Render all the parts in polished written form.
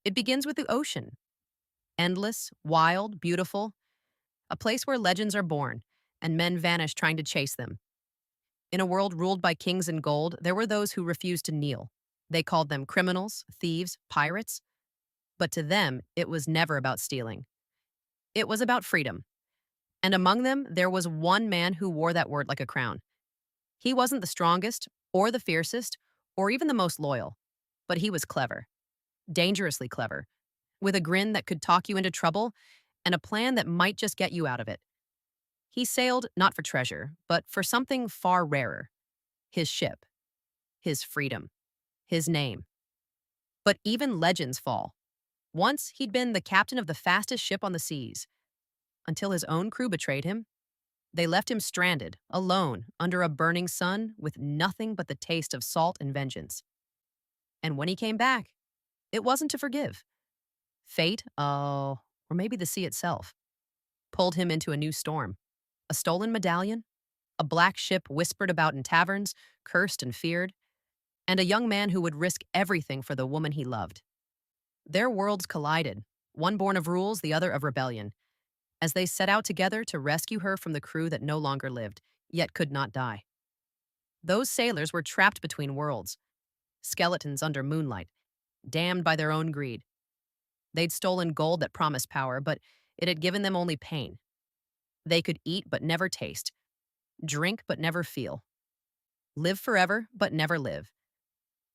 It begins with the ocean. Endless, wild, beautiful, a place where legends are born and men vanish trying to chase them. In a world ruled by kings and gold, there were those who refused to kneel. They called them criminals, thieves, pirates. But to them, it was never about stealing. It was about freedom. And among them, there was one man who wore that word like a crown. He wasn't the strongest, or the fiercest, or even the most loyal. But he was clever, dangerously clever, with a grin that could talk you into trouble and a plan that might just get you out of it. He sailed not for treasure, but for something far rarer: his ship, his freedom, his name. But even legends fall. Once he'd been the captain of the fastest ship on the seas, until his own crew betrayed him. They left him stranded, alone, under a burning sun, with nothing but the taste of salt and vengeance. And when he came back, it wasn't to forgive. Fate, oh, or maybe the sea itself, pulled him into a new storm. A stolen medallion, a black ship whispered about in taverns, cursed and feared, and a young man who would risk everything for the woman he loved. Their worlds collided, one born of rules, the other of rebellion, as they set out together to rescue her from the crew that no longer lived, yet could not die. Those sailors were trapped between worlds, skeletons under moonlight, damned by their own greed. They'd stolen gold that promised power, but it had given them only pain. They could eat but never taste, drink but never feel, live forever but never live.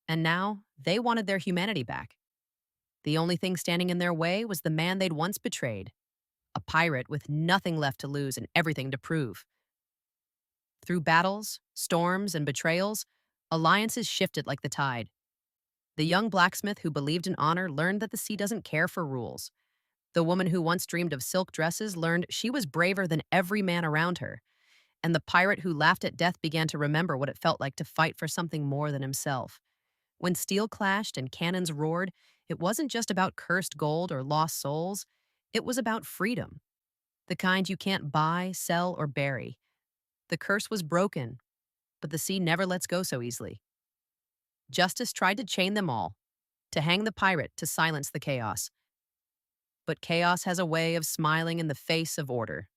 And now they wanted their humanity back. The only thing standing in their way was the man they'd once betrayed, a pirate with nothing left to lose and everything to prove. Through battles, storms, and betrayals, alliances shifted like the tide. The young blacksmith who believed in honor learned that the sea doesn't care for rules. The woman who once dreamed of silk dresses learned she was braver than every man around her. And the pirate who laughed at death began to remember what it felt like to fight for something more than himself. When steel clashed and cannons roared, it wasn't just about cursed gold or lost souls. It was about freedom, the kind you can't buy, sell, or bury. The curse was broken, but the sea never lets go so easily. Justice tried to chain them all, to hang the pirate, to silence the chaos. But chaos has a way of smiling in the face of order.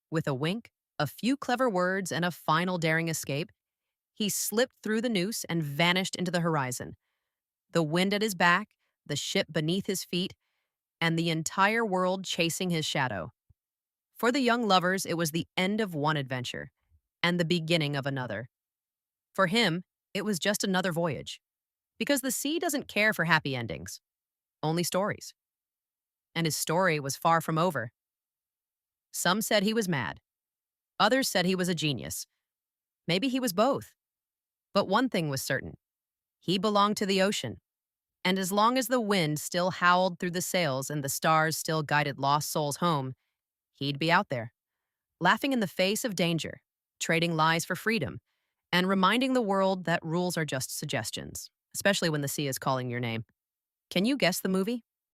With a wink, a few clever words, and a final daring escape, he slipped through the noose and vanished into the horizon. The wind at his back, the ship beneath his feet, and the entire world chasing his shadow. For the young lovers, it was the end of one adventure and the beginning of another. For him, it was just another voyage, because the sea doesn't care for happy endings, only stories. And his story was far from over. Some said he was mad. Others said he was a genius. Maybe he was both. But one thing was certain: he belonged to the ocean. And as long as the wind still howled through the sails and the stars still guided lost souls home, he'd be out there, laughing in the face of danger, trading lies for freedom, and reminding the world that rules are just suggestions, especially when the sea is calling your name. Can you guess the movie?